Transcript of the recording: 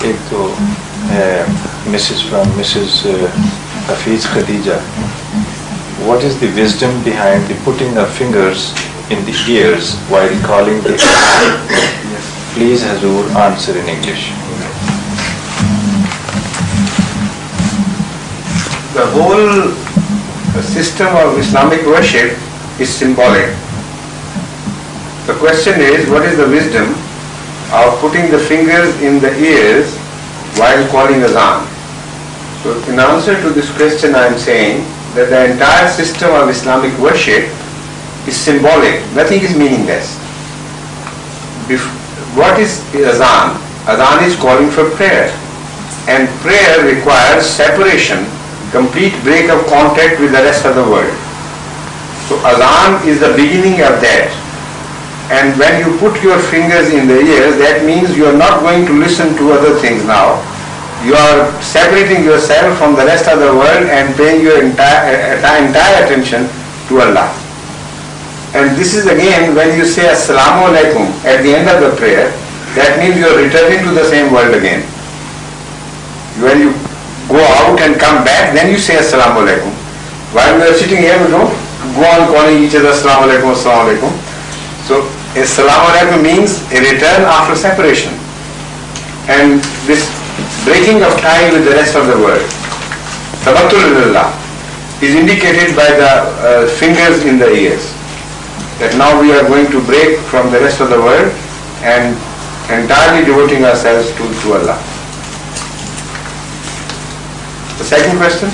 ایک تو Mrs. Hafiz Khadija, what is the wisdom behind the putting of fingers in the ears while calling the Azan? Please Hazur answer in English. The whole system of Islamic worship is symbolic. The question is, what is the wisdom of putting the fingers in the ears while calling Azan? So in answer to this question I am saying that the entire system of Islamic worship is symbolic, nothing is meaningless. What is Azan? Azan is calling for prayer, and prayer requires separation, complete break of contact with the rest of the world. So Azan is the beginning of that. And when you put your fingers in the ears, that means you are not going to listen to other things now. You are separating yourself from the rest of the world and paying your entire attention to Allah. And this is again when you say Assalamualaikum at the end of the prayer, that means you are returning to the same world again. When you go out and come back, then you say Assalamualaikum. While we are sitting here, we don't go on calling each other Assalamualaikum, Assalamualaikum. So Assalamualaikum means a return after separation, and this breaking of tie with the rest of the world, tabattul lillah, is indicated by the fingers in the ears, that now we are going to break from the rest of the world and entirely devoting ourselves to Allah. The second question?